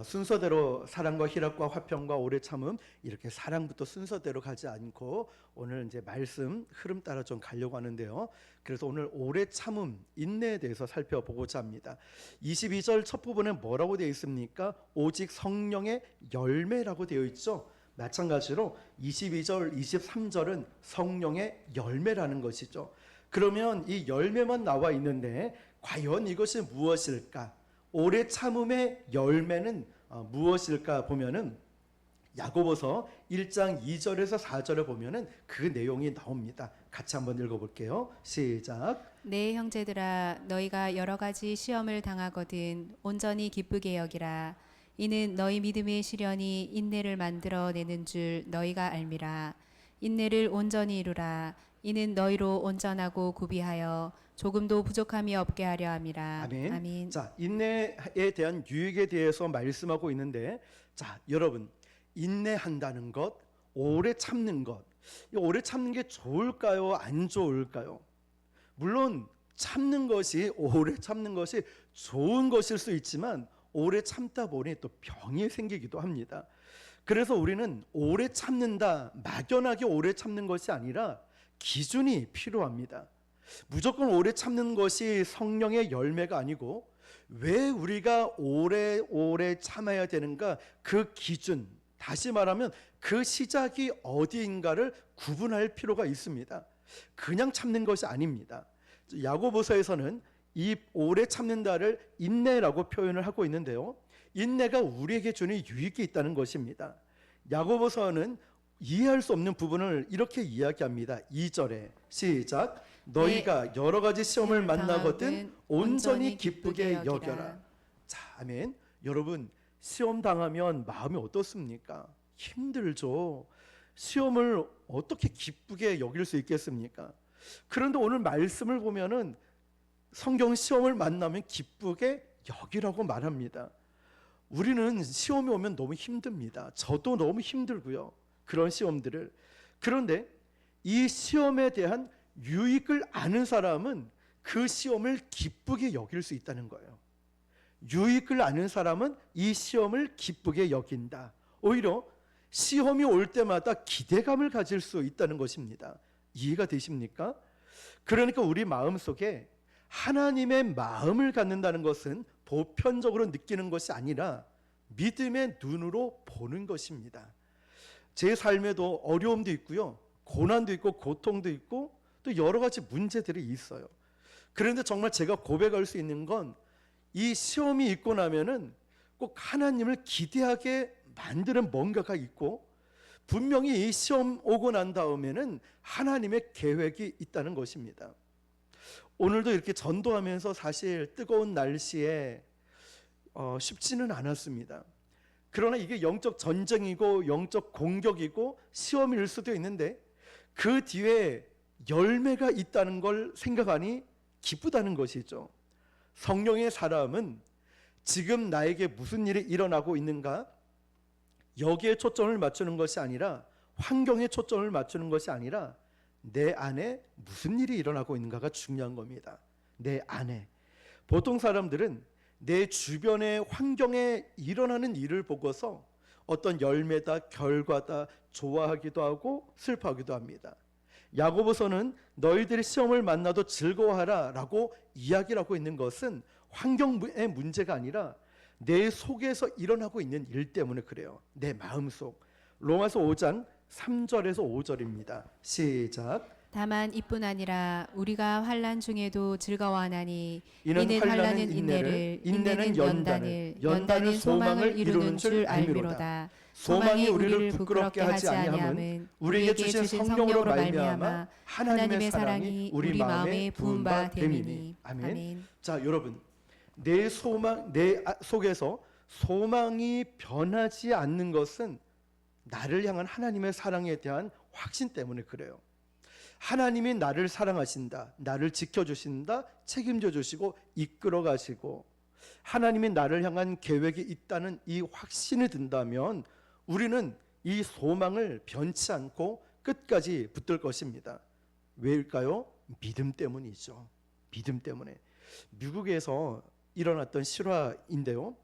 순서대로 사랑과 희락과 화평과 오래 참음, 이렇게 사랑부터 순서대로 가지 않고 오늘 이제 말씀 흐름 따라 좀 가려고 하는데요. 그래서 오늘 오래 참음, 인내에 대해서 살펴보고자 합니다. 22절 첫 부분에 뭐라고 되어 있습니까? 오직 성령의 열매라고 되어 있죠. 마찬가지로 22절, 23절은 성령의 열매라는 것이죠. 그러면 이 열매만 나와 있는데 과연 이것이 무엇일까? 오래 참음의 열매는 무엇일까 보면은 야고보서 1장 2절에서 4절에 보면은 그 내용이 나옵니다. 같이 한번 읽어볼게요. 시작. 네, 형제들아, 너희가 여러 가지 시험을 당하거든 온전히 기쁘게 여기라. 이는 너희 믿음의 시련이 인내를 만들어내는 줄 너희가 알미라. 인내를 온전히 이루라. 이는 너희로 온전하고 구비하여 조금도 부족함이 없게 하려 함이라. 아멘. 아멘. 자, 인내에 대한 유익에 대해서 말씀하고 있는데, 자, 여러분, 인내한다는 것, 오래 참는 것, 이 오래 참는 게 좋을까요? 안 좋을까요? 물론 참는 것이, 오래 참는 것이 좋은 것일 수 있지만 오래 참다 보니 또 병이 생기기도 합니다. 그래서 우리는 오래 참는다, 막연하게 오래 참는 것이 아니라 기준이 필요합니다. 무조건 오래 참는 것이 성령의 열매가 아니고 왜 우리가 오래 참아야 되는가, 그 기준, 다시 말하면 그 시작이 어디인가를 구분할 필요가 있습니다. 그냥 참는 것이 아닙니다. 야고보서에서는 이 오래 참는다를 인내라고 표현을 하고 있는데요, 인내가 우리에게 주는 유익이 있다는 것입니다. 야고보서는 이해할 수 없는 부분을 이렇게 이야기합니다. 2절에 시작. 너희가 여러 가지 시험을 만나거든 온전히 기쁘게 여겨라. 자, 아멘. 여러분, 시험 당하면 마음이 어떻습니까? 힘들죠. 시험을 어떻게 기쁘게 여길 수 있겠습니까? 그런데 오늘 말씀을 보면은 성경 시험을 만나면 기쁘게 여기라고 말합니다. 우리는 시험이 오면 너무 힘듭니다. 저도 너무 힘들고요, 그런 시험들을. 그런데 이 시험에 대한 유익을 아는 사람은 그 시험을 기쁘게 여길 수 있다는 거예요. 유익을 아는 사람은 이 시험을 기쁘게 여긴다. 오히려 시험이 올 때마다 기대감을 가질 수 있다는 것입니다. 이해가 되십니까? 그러니까 우리 마음속에 하나님의 마음을 갖는다는 것은 보편적으로 느끼는 것이 아니라 믿음의 눈으로 보는 것입니다. 제 삶에도 어려움도 있고요, 고난도 있고 고통도 있고 또 여러 가지 문제들이 있어요. 그런데 정말 제가 고백할 수 있는 건 이 시험이 있고 나면은 꼭 하나님을 기대하게 만드는 뭔가가 있고, 분명히 이 시험 오고 난 다음에는 하나님의 계획이 있다는 것입니다. 오늘도 이렇게 전도하면서 사실 뜨거운 날씨에 쉽지는 않았습니다. 그러나 이게 영적 전쟁이고 영적 공격이고 시험일 수도 있는데 그 뒤에 열매가 있다는 걸 생각하니 기쁘다는 것이죠. 성령의 사람은 지금 나에게 무슨 일이 일어나고 있는가, 여기에 초점을 맞추는 것이 아니라, 환경에 초점을 맞추는 것이 아니라 내 안에 무슨 일이 일어나고 있는가가 중요한 겁니다. 내 안에. 보통 사람들은 내 주변의 환경에 일어나는 일을 보고서 어떤 열매다, 결과다 좋아하기도 하고 슬퍼하기도 합니다. 야고보서는 너희들이 시험을 만나도 즐거워하라 라고 이야기를 하고 있는 것은 환경의 문제가 아니라 내 속에서 일어나고 있는 일 때문에 그래요. 내 마음속. 로마서 5장 3절에서 5절입니다. 시작. 다만 이뿐 아니라 우리가 환난 중에도 즐거워하나니 이는 환난은 인내를, 인내는 연단을, 연단은 소망을 이루는 줄 알미로다. 소망이 우리를 부끄럽게 하지 아니함은 우리에게 주신 성령으로 말미암아 하나님의 사랑이 우리 마음에 부은 바 됨이니. 아멘. 자, 여러분, 내 소망, 내 속에서 소망이 변하지 않는 것은 나를 향한 하나님의 사랑에 대한 확신 때문에 그래요. 하나님이 나를 사랑하신다, 나를 지켜주신다, 책임져 주시고 이끌어 가시고 하나님이 나를 향한 계획이 있다는 이 확신이 든다면 우리는 이 소망을 변치 않고 끝까지 붙들 것입니다. 왜일까요? 믿음 때문이죠. 믿음 때문에. 미국에서 일어났던 실화인데요,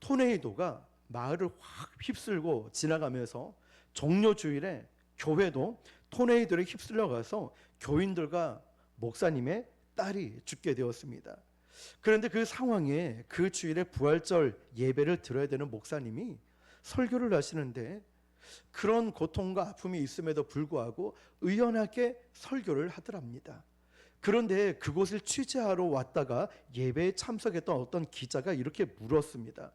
토네이도가 마을을 확 휩쓸고 지나가면서 종려 주일에 교회도 토네이도에 휩쓸려 가서 교인들과 목사님의 딸이 죽게 되었습니다. 그런데 그 상황에 그 주일에 부활절 예배를 드려야 되는 목사님이 설교를 하시는데 그런 고통과 아픔이 있음에도 불구하고 의연하게 설교를 하더랍니다. 그런데 그곳을 취재하러 왔다가 예배에 참석했던 어떤 기자가 이렇게 물었습니다.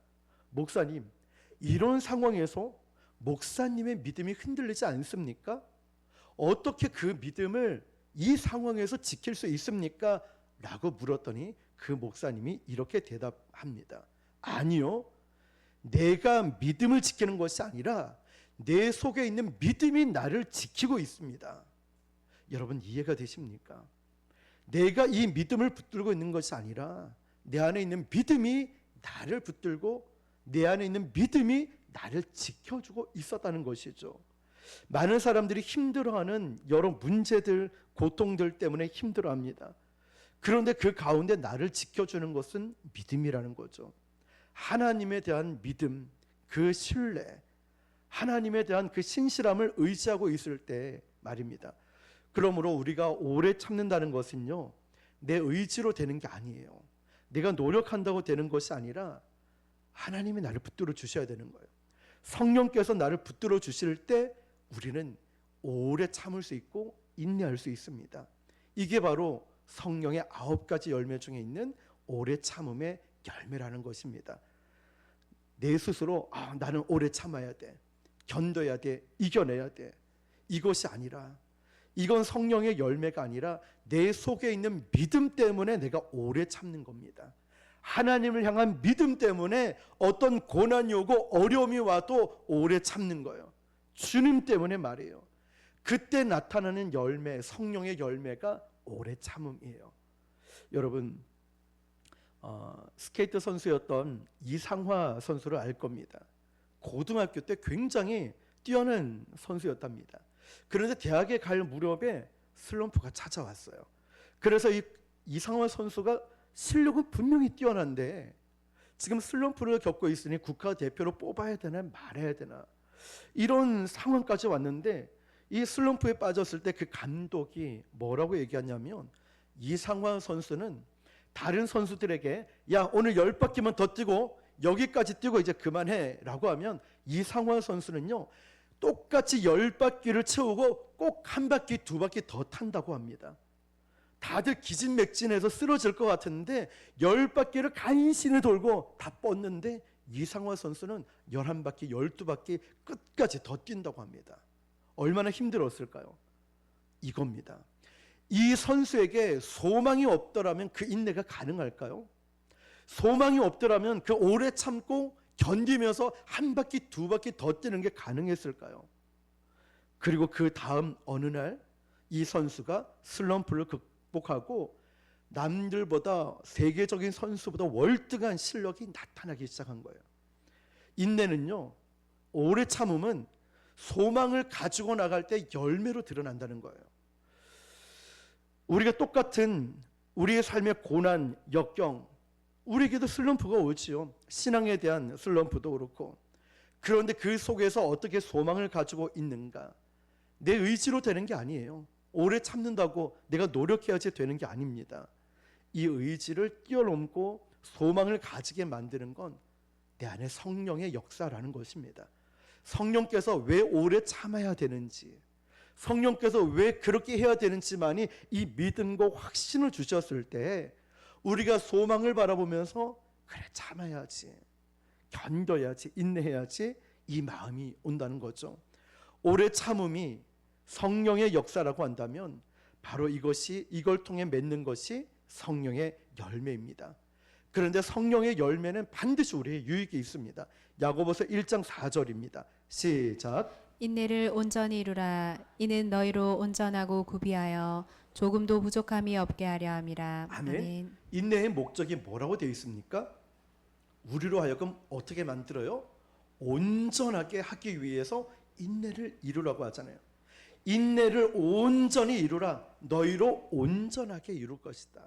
목사님, 이런 상황에서 목사님의 믿음이 흔들리지 않습니까? 어떻게 그 믿음을 이 상황에서 지킬 수 있습니까? 라고 물었더니 그 목사님이 이렇게 대답합니다. 아니요, 내가 믿음을 지키는 것이 아니라 내 속에 있는 믿음이 나를 지키고 있습니다. 여러분 이해가 되십니까? 내가 이 믿음을 붙들고 있는 것이 아니라 내 안에 있는 믿음이 나를 붙들고 내 안에 있는 믿음이 나를 지켜주고 있었다는 것이죠. 많은 사람들이 힘들어하는 여러 문제들, 고통들 때문에 힘들어합니다. 그런데 그 가운데 나를 지켜주는 것은 믿음이라는 거죠. 하나님에 대한 믿음, 그 신뢰, 하나님에 대한 그 신실함을 의지하고 있을 때 말입니다. 그러므로 우리가 오래 참는다는 것은요, 내 의지로 되는 게 아니에요. 내가 노력한다고 되는 것이 아니라 하나님이 나를 붙들어 주셔야 되는 거예요. 성령께서 나를 붙들어 주실 때 우리는 오래 참을 수 있고 인내할 수 있습니다. 이게 바로 성령의 9가지 열매 중에 있는 오래 참음의 열매라는 것입니다. 내 스스로 나는 오래 참아야 돼, 견뎌야 돼, 이겨내야 돼, 이것이 아니라, 이건 성령의 열매가 아니라 내 속에 있는 믿음 때문에 내가 오래 참는 겁니다. 하나님을 향한 믿음 때문에 어떤 고난이 오고 어려움이 와도 오래 참는 거예요. 주님 때문에 말이에요. 그때 나타나는 열매, 성령의 열매가 오래 참음이에요. 여러분, 스케이트 선수였던 이상화 선수를 알 겁니다. 고등학교 때 굉장히 뛰어난 선수였답니다. 그런데 대학에 갈 무렵에 슬럼프가 찾아왔어요. 그래서 이상화 선수가 실력은 분명히 뛰어난데 지금 슬럼프를 겪고 있으니 국가대표로 뽑아야 되나 말아야 되나, 이런 상황까지 왔는데 이 슬럼프에 빠졌을 때 그 감독이 뭐라고 얘기하냐면, 이상화 선수는 다른 선수들에게 야, 오늘 10바퀴만 더 뛰고 여기까지 뛰고 이제 그만해 라고 하면, 이상화 선수는요 똑같이 10바퀴를 채우고 꼭 1바퀴 2바퀴 더 탄다고 합니다. 다들 기진맥진해서 쓰러질 것 같은데 10바퀴를 간신히 돌고 다 뻗는데 이상화 선수는 11바퀴 12바퀴 끝까지 더 뛴다고 합니다. 얼마나 힘들었을까요? 이겁니다. 이 선수에게 소망이 없더라면 그 인내가 가능할까요? 소망이 없더라면 그 오래 참고 견디면서 1바퀴 2바퀴 더 뛰는 게 가능했을까요? 그리고 그 다음 어느 날 이 선수가 슬럼프를 극복하고 남들보다, 세계적인 선수보다 월등한 실력이 나타나기 시작한 거예요. 인내는요, 오래 참음은 소망을 가지고 나갈 때 열매로 드러난다는 거예요. 우리가 똑같은 우리의 삶의 고난, 역경, 우리에게도 슬럼프가 오지요. 신앙에 대한 슬럼프도 그렇고. 그런데 그 속에서 어떻게 소망을 가지고 있는가? 내 의지로 되는 게 아니에요. 오래 참는다고 내가 노력해야지 되는 게 아닙니다. 이 의지를 뛰어넘고 소망을 가지게 만드는 건 내 안에 성령의 역사라는 것입니다. 성령께서 왜 오래 참아야 되는지, 성령께서 왜 그렇게 해야 되는지만이 이 믿음과 확신을 주셨을 때 우리가 소망을 바라보면서 그래, 참아야지, 견뎌야지, 인내해야지, 이 마음이 온다는 거죠. 오래 참음이 성령의 역사라고 한다면 바로 이걸 통해 맺는 것이 성령의 열매입니다. 그런데 성령의 열매는 반드시 우리의 유익이 있습니다. 야고보서 1장 4절입니다. 시작. 인내를 온전히 이루라. 이는 너희로 온전하고 구비하여 조금도 부족함이 없게 하려 함이라. 아멘. 인내의 목적이 뭐라고 되어 있습니까? 우리로 하여금 어떻게 만들어요? 온전하게 하기 위해서 인내를 이루라고 하잖아요. 인내를 온전히 이루라. 너희로 온전하게 이룰 것이다.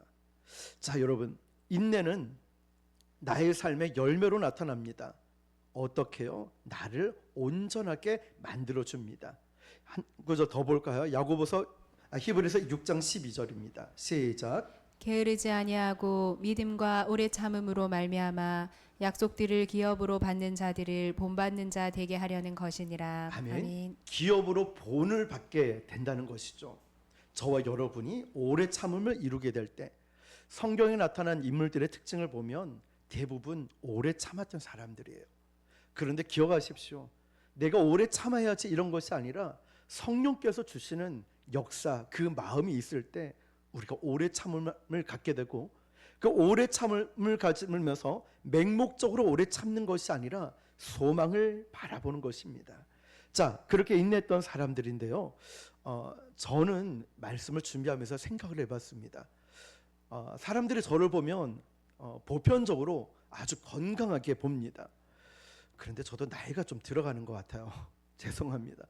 자, 여러분, 인내는 나의 삶의 열매로 나타납니다. 어떻게요? 나를 온전하게 만들어 줍니다. 한 구절 더 볼까요? 히브리서 6장 12절입니다. 시작. 게으르지 아니하고 믿음과 오래 참음으로 말미암아 약속들을 기업으로 받는 자들을 본받는 자 되게 하려는 것이니라. 아멘. 기업으로 본을 받게 된다는 것이죠. 저와 여러분이 오래 참음을 이루게 될 때 성경에 나타난 인물들의 특징을 보면 대부분 오래 참았던 사람들이에요. 그런데 기억하십시오. 내가 오래 참아야지 이런 것이 아니라 성령께서 주시는 역사, 그 마음이 있을 때 우리가 오래 참음을 갖게 되고, 그 오래 참음을 가지면서 맹목적으로 오래 참는 것이 아니라 소망을 바라보는 것입니다. 자, 그렇게 인내했던 사람들인데요. 저는 말씀을 준비하면서 생각을 해봤습니다. 사람들이 저를 보면 보편적으로 아주 건강하게 봅니다. 그런데 저도 나이가 좀 들어가는 것 같아요. 죄송합니다.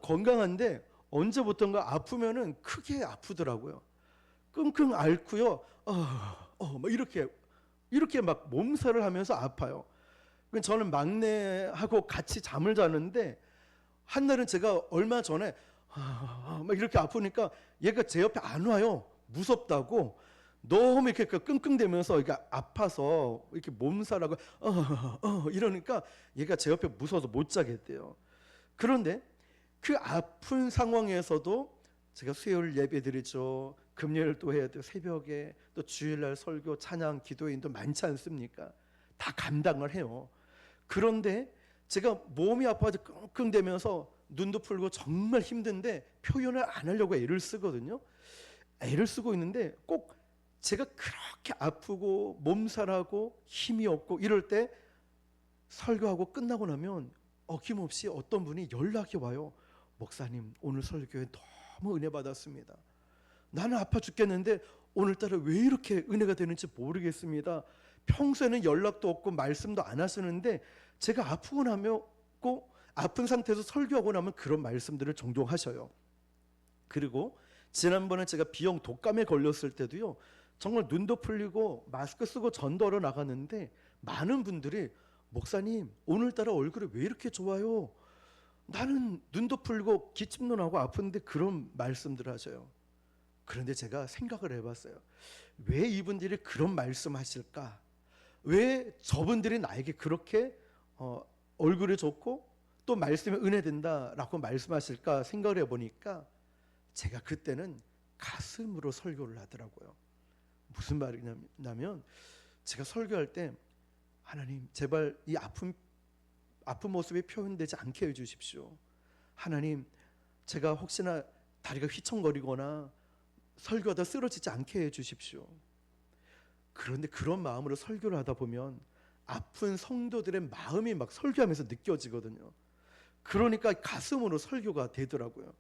건강한데 언제부턴가 아프면은 크게 아프더라고요. 끙끙 앓고요. 막 이렇게 막 몸살을 하면서 아파요. 저는 막내하고 같이 잠을 자는데 한날은 제가 얼마 전에 막 이렇게 아프니까 얘가 제 옆에 안 와요. 무섭다고. 너무 이렇게 끙끙대면서 이렇게 아파서 이렇게 몸살하고 이러니까 얘가 제 옆에 무서워서 못 자겠대요. 그런데 그 아픈 상황에서도 제가 수요일 예배 드리죠. 금요일 또 해야 돼요. 새벽에 또 주일날 설교, 찬양, 기도인도 많지 않습니까? 다 감당을 해요. 그런데 제가 몸이 아파서 끙끙대면서 눈도 풀고 정말 힘든데 표현을 안 하려고 애를 쓰거든요. 애를 쓰고 있는데 꼭 제가 그렇게 아프고 몸살하고 힘이 없고 이럴 때 설교하고 끝나고 나면 어김없이 어떤 분이 연락이 와요. 목사님, 오늘 설교에 너무 은혜 받았습니다. 나는 아파 죽겠는데 오늘따라 왜 이렇게 은혜가 되는지 모르겠습니다. 평소에는 연락도 없고 말씀도 안 하시는데 제가 아프고 나면 꼭 아픈 상태에서 설교하고 나면 그런 말씀들을 종종 하셔요. 그리고 지난번에 제가 B형 독감에 걸렸을 때도요, 정말 눈도 풀리고 마스크 쓰고 전도하러 나갔는데 많은 분들이 목사님, 오늘따라 얼굴이 왜 이렇게 좋아요? 나는 눈도 풀고 기침도 나고 아픈데 그런 말씀들을 하셔요. 그런데 제가 생각을 해봤어요. 왜 이분들이 그런 말씀하실까? 왜 저분들이 나에게 그렇게 얼굴이 좋고 또 말씀에 은혜된다라고 말씀하실까 생각을 해보니까 제가 그때는 가슴으로 설교를 하더라고요. 무슨 말이냐면 제가 설교할 때 하나님, 제발 이 아픈 모습이 표현되지 않게 해주십시오. 하나님, 제가 혹시나 다리가 휘청거리거나 설교하다 쓰러지지 않게 해주십시오. 그런데 그런 마음으로 설교를 하다 보면 아픈 성도들의 마음이 막 설교하면서 느껴지거든요. 그러니까 가슴으로 설교가 되더라고요.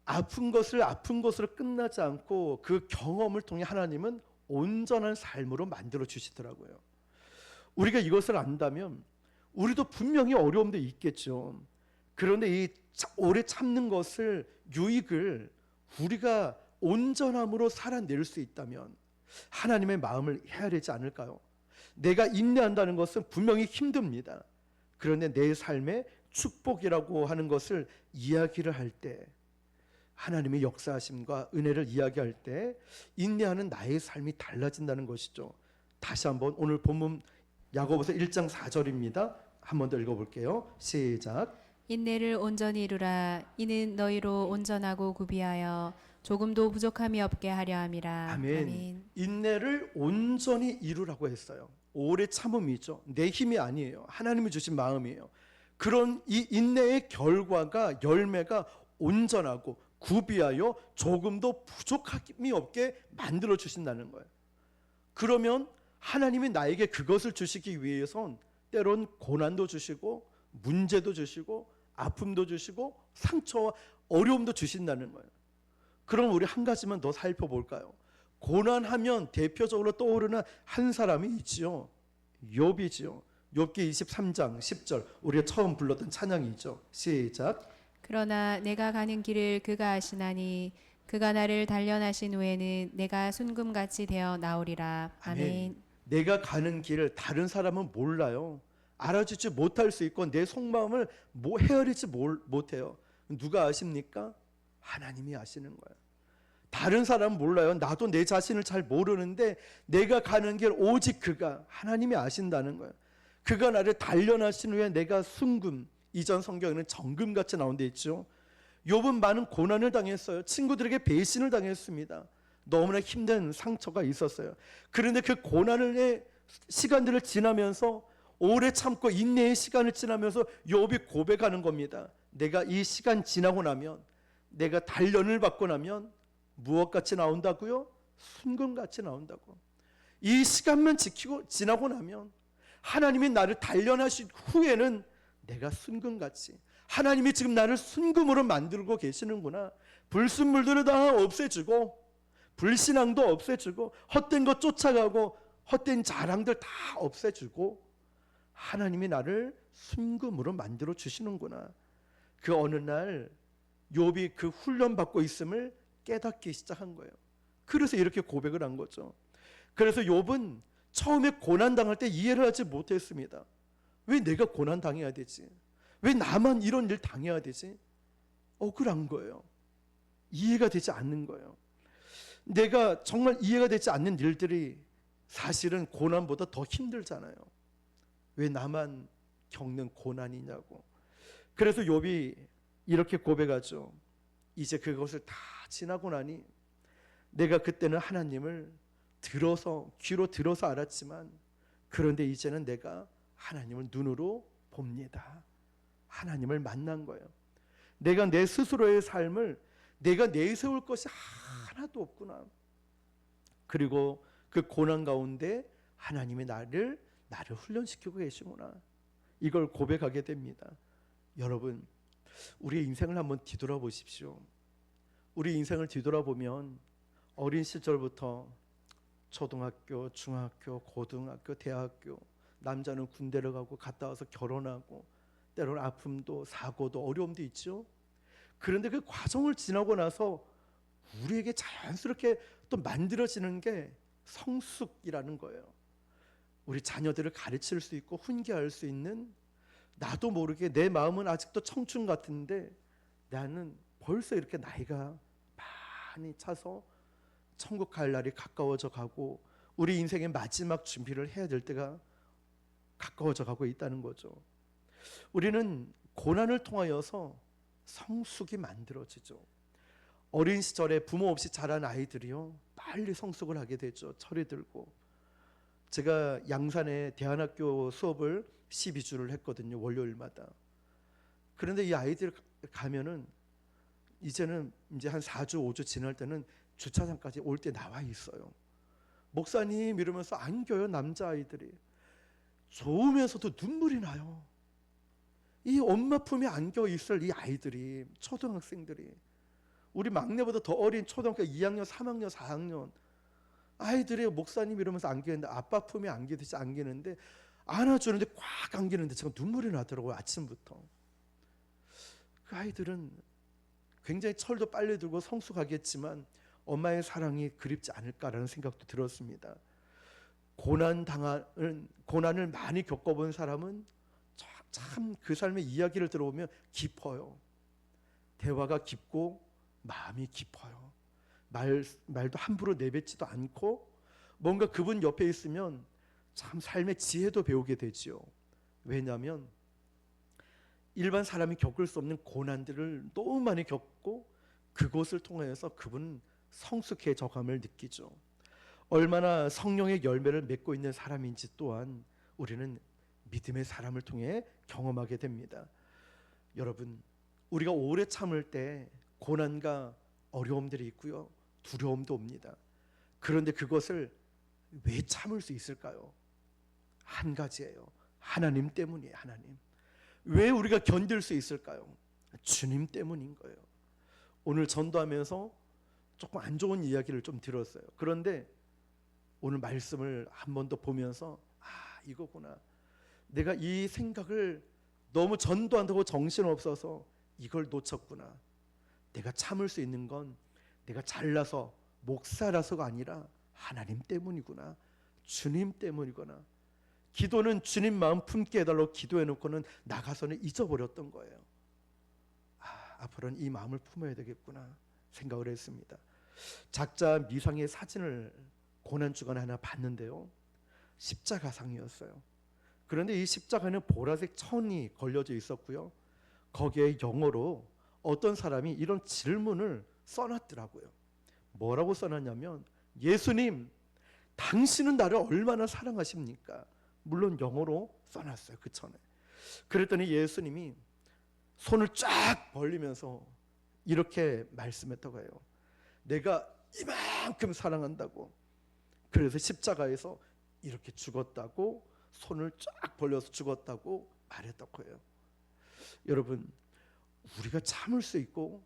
아픈 것으로 끝나지 않고 그 경험을 통해 하나님은 온전한 삶으로 만들어 주시더라고요. 우리가 이것을 안다면 우리도 분명히 어려움도 있겠죠. 그런데 이 오래 참는 것을, 유익을 우리가 온전함으로 살아낼 수 있다면 하나님의 마음을 헤아리지 않을까요? 내가 인내한다는 것은 분명히 힘듭니다. 그런데 내 삶의 축복이라고 하는 것을 이야기를 할 때, 하나님의 역사하심과 은혜를 이야기할 때 인내하는 나의 삶이 달라진다는 것이죠. 다시 한번 오늘 본문 야고보서 1장 4절입니다. 한 번 더 읽어볼게요. 시작. 인내를 온전히 이루라. 이는 너희로 온전하고 구비하여 조금도 부족함이 없게 하려 함이라. 아멘. 인내를 온전히 이루라고 했어요. 오래 참음이죠. 내 힘이 아니에요. 하나님이 주신 마음이에요. 그런 이 인내의 결과가, 열매가 온전하고 구비하여 조금도 부족함이 없게 만들어 주신다는 거예요. 그러면 하나님이 나에게 그것을 주시기 위해선 때론 고난도 주시고 문제도 주시고 아픔도 주시고 상처와 어려움도 주신다는 거예요. 그럼 우리 한 가지만 더 살펴볼까요? 고난하면 대표적으로 떠오르는 한 사람이 있지요. 욥이지요. 욥기 23장 10절, 우리가 처음 불렀던 찬양이죠. 시작. 그러나 내가 가는 길을 그가 아시나니 그가 나를 단련하신 후에는 내가 순금같이 되어 나오리라. 아멘. 내가 가는 길을 다른 사람은 몰라요. 알아주지 못할 수 있고 내 속마음을 헤아리지 못해요. 누가 아십니까? 하나님이 아시는 거예요. 다른 사람은 몰라요. 나도 내 자신을 잘 모르는데 내가 가는 길 오직 그가, 하나님이 아신다는 거예요. 그가 나를 단련하신 후에 내가 순금, 이전 성경에는 정금같이 나온 데 있죠. 욥은 많은 고난을 당했어요. 친구들에게 배신을 당했습니다. 너무나 힘든 상처가 있었어요. 그런데 그 고난의 시간들을 지나면서, 오래 참고 인내의 시간을 지나면서 욥이 고백하는 겁니다. 내가 이 시간 지나고 나면, 내가 단련을 받고 나면 무엇같이 나온다고요? 순금같이 나온다고. 이 시간만 지나고 나면, 하나님이 나를 단련하신 후에는 내가 순금같이, 하나님이 지금 나를 순금으로 만들고 계시는구나. 불순물들을 다 없애주고, 불신앙도 없애주고, 헛된 것 쫓아가고, 헛된 자랑들 다 없애주고, 하나님이 나를 순금으로 만들어 주시는구나. 그 어느 날 욥이 그 훈련받고 있음을 깨닫기 시작한 거예요. 그래서 이렇게 고백을 한 거죠. 그래서 욥은 처음에 고난당할 때 이해를 하지 못했습니다. 왜 내가 고난당해야 되지? 왜 나만 이런 일 당해야 되지? 억울한 거예요. 이해가 되지 않는 거예요. 내가 정말 이해가 되지 않는 일들이 사실은 고난보다 더 힘들잖아요. 왜 나만 겪는 고난이냐고. 그래서 욥이 이렇게 고백하죠. 이제 그것을 다 지나고 나니 내가 그때는 하나님을 귀로 들어서 알았지만, 그런데 이제는 내가 하나님을 눈으로 봅니다. 하나님을 만난 거예요. 내가 내 스스로의 삶을 내가 내세울 것이 하나도 없구나. 그리고 그 고난 가운데 하나님이 나를 훈련시키고 계시구나. 이걸 고백하게 됩니다. 여러분, 우리의 인생을 한번 뒤돌아보십시오. 우리 인생을 뒤돌아보면 어린 시절부터 초등학교, 중학교, 고등학교, 대학교, 남자는 군대를 가고 갔다 와서 결혼하고, 때로는 아픔도 사고도 어려움도 있죠. 그런데 그 과정을 지나고 나서 우리에게 자연스럽게 또 만들어지는 게 성숙이라는 거예요. 우리 자녀들을 가르칠 수 있고 훈계할 수 있는, 나도 모르게 내 마음은 아직도 청춘 같은데 나는 벌써 이렇게 나이가 많이 차서 천국 갈 날이 가까워져 가고, 우리 인생의 마지막 준비를 해야 될 때가 가까워져 가고 있다는 거죠. 우리는 고난을 통하여서 성숙이 만들어지죠. 어린 시절에 부모 없이 자란 아이들이요, 빨리 성숙을 하게 되죠. 철이 들고. 제가 양산에 대안학교 수업을 12주를 했거든요. 월요일마다. 그런데 이 아이들 가면은 이제는 이제 한 4주 5주 지날 때는 주차장까지 올 때 나와 있어요. 목사님 이러면서 안겨요. 남자아이들이. 좋으면서도 눈물이 나요. 이 엄마 품에 안겨 있을 이 아이들이, 초등학생들이, 우리 막내보다 더 어린 초등학교 2학년, 3학년, 4학년 아이들이 목사님 이러면서 안기는데, 아빠 품에 안기듯이 안기는데, 안아주는데 꽉 안기는데 제가 눈물이 나더라고요. 아침부터. 그 아이들은 굉장히 철도 빨리 들고 성숙하겠지만 엄마의 사랑이 그립지 않을까라는 생각도 들었습니다. 고난을 많이 겪어본 사람은 참 그 삶의 이야기를 들어보면 깊어요. 대화가 깊고 마음이 깊어요. 말도 함부로 내뱉지도 않고, 뭔가 그분 옆에 있으면 참 삶의 지혜도 배우게 되지요. 왜냐하면 일반 사람이 겪을 수 없는 고난들을 너무 많이 겪고, 그것을 통해서 그분은 성숙해져감을 느끼죠. 얼마나 성령의 열매를 맺고 있는 사람인지 또한 우리는 믿음의 사람을 통해 경험하게 됩니다. 여러분, 우리가 오래 참을 때 고난과 어려움들이 있고요, 두려움도 옵니다. 그런데 그것을 왜 참을 수 있을까요? 한 가지예요. 하나님 때문이에요. 하나님. 왜 우리가 견딜 수 있을까요? 주님 때문인 거예요. 오늘 전도하면서 조금 안 좋은 이야기를 좀 들었어요. 그런데 오늘 말씀을 한 번 더 보면서, 이거구나. 내가 이 생각을 너무 전도한다고 정신없어서 이걸 놓쳤구나. 내가 참을 수 있는 건 내가 잘나서 목사라서가 아니라 하나님 때문이구나. 주님 때문이구나. 기도는 주님 마음 품게 해달라고 기도해놓고는 나가서는 잊어버렸던 거예요. 앞으로는 이 마음을 품어야 되겠구나 생각을 했습니다. 작자 미상의 사진을 고난주간에 하나 봤는데요, 십자가상이었어요. 그런데 이 십자가는 보라색 천이 걸려져 있었고요, 거기에 영어로 어떤 사람이 이런 질문을 써놨더라고요. 뭐라고 써놨냐면, 예수님, 당신은 나를 얼마나 사랑하십니까? 물론 영어로 써놨어요, 그 천에. 그랬더니 예수님이 손을 쫙 벌리면서 이렇게 말씀했다고 해요. 내가 이만큼 사랑한다고. 그래서 십자가에서 이렇게 죽었다고, 손을 쫙 벌려서 죽었다고 말했다고 해요. 여러분, 우리가 참을 수 있고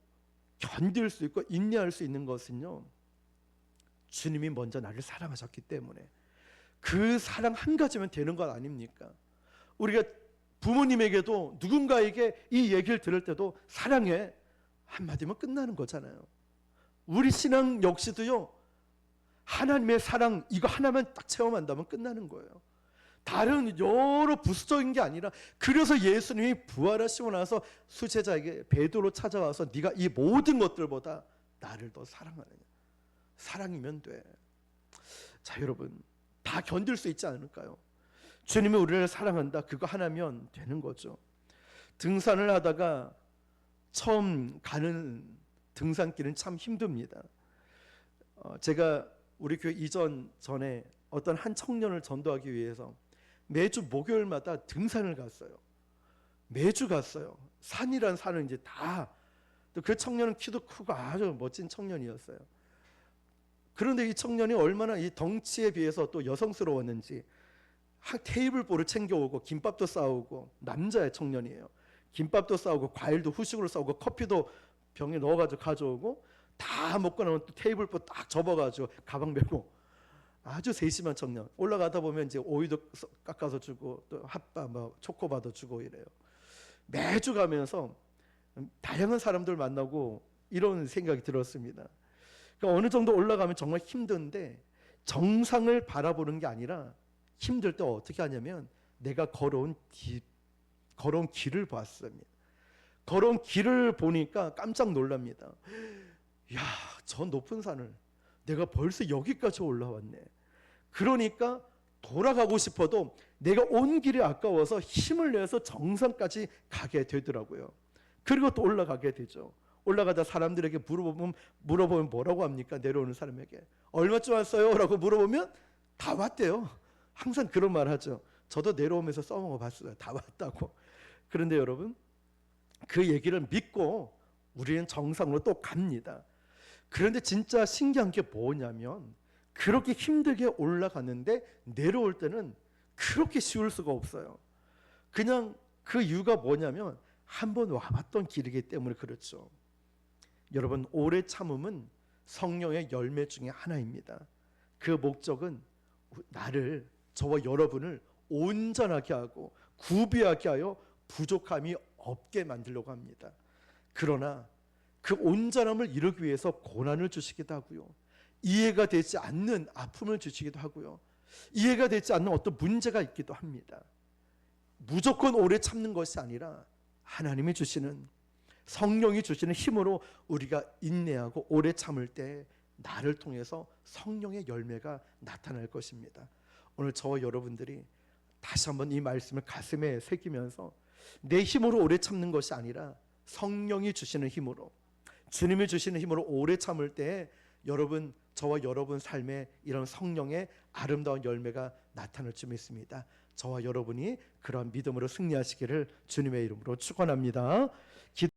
견딜 수 있고 인내할 수 있는 것은요, 주님이 먼저 나를 사랑하셨기 때문에. 그 사랑 한 가지면 되는 것 아닙니까? 우리가 부모님에게도 누군가에게 이 얘기를 들을 때도 사랑해 한마디면 끝나는 거잖아요. 우리 신앙 역시도요, 하나님의 사랑 이거 하나만 딱 체험한다면 끝나는 거예요. 다른 여러 부수적인 게 아니라, 그래서 예수님이 부활하시고 나서 수제자에게 베드로 찾아와서 네가 이 모든 것들보다 나를 더 사랑하느냐. 사랑이면 돼. 자, 여러분, 다 견딜 수 있지 않을까요? 주님이 우리를 사랑한다, 그거 하나면 되는 거죠. 등산을 하다가 처음 가는 등산길은 참 힘듭니다. 제가 우리 교회 이전 전에 어떤 한 청년을 전도하기 위해서 매주 목요일마다 등산을 갔어요. 매주 갔어요. 산이란 산은 이제 다, 그 청년은 키도 크고 아주 멋진 청년이었어요. 그런데 이 청년이 얼마나 이 덩치에 비해서 또 여성스러웠는지 테이블보를 챙겨오고 김밥도 싸오고, 남자의 청년이에요. 김밥도 싸오고 과일도 후식으로 싸오고 커피도 병에 넣어가지고 가져오고, 다 먹고 나면 또 테이블보 딱 접어가지고 가방 메고, 아주 세심한 청년. 올라가다 보면 이제 오이도 깎아서 주고 또 핫바 뭐 초코바도 주고 이래요. 매주 가면서 다양한 사람들 만나고 이런 생각이 들었습니다. 그러니까 어느 정도 올라가면 정말 힘든데, 정상을 바라보는 게 아니라 힘들 때 어떻게 하냐면, 내가 걸어온 길을 봤습니다. 걸어온 길을 보니까 깜짝 놀랍니다. 야, 저 높은 산을 내가 벌써 여기까지 올라왔네. 그러니까 돌아가고 싶어도 내가 온 길이 아까워서 힘을 내서 정상까지 가게 되더라고요. 그리고 또 올라가게 되죠. 올라가다 사람들에게 물어보면 뭐라고 합니까? 내려오는 사람에게 얼마쯤 왔어요? 라고 물어보면 다 왔대요. 항상 그런 말 하죠. 저도 내려오면서 써먹어 봤어요. 다 왔다고. 그런데 여러분, 그 얘기를 믿고 우리는 정상으로 또 갑니다. 그런데 진짜 신기한 게 뭐냐면, 그렇게 힘들게 올라갔는데 내려올 때는 그렇게 쉬울 수가 없어요. 그냥 그 이유가 뭐냐면, 한번 와봤던 길이기 때문에 그렇죠. 여러분, 오래 참음은 성령의 열매 중에 하나입니다. 그 목적은 나를, 저와 여러분을 온전하게 하고 구비하게 하여 부족함이 없게 만들려고 합니다. 그러나 그 온전함을 이루기 위해서 고난을 주시기도 하고요, 이해가 되지 않는 아픔을 주시기도 하고요, 이해가 되지 않는 어떤 문제가 있기도 합니다. 무조건 오래 참는 것이 아니라 하나님이 주시는, 성령이 주시는 힘으로 우리가 인내하고 오래 참을 때 나를 통해서 성령의 열매가 나타날 것입니다. 오늘 저와 여러분들이 다시 한번 이 말씀을 가슴에 새기면서, 내 힘으로 오래 참는 것이 아니라 성령이 주시는 힘으로, 주님이 주시는 힘으로 오래 참을 때 여러분, 저와 여러분 삶에 이런 성령의 아름다운 열매가 나타날 줄 믿습니다. 저와 여러분이 그러한 믿음으로 승리하시기를 주님의 이름으로 축원합니다.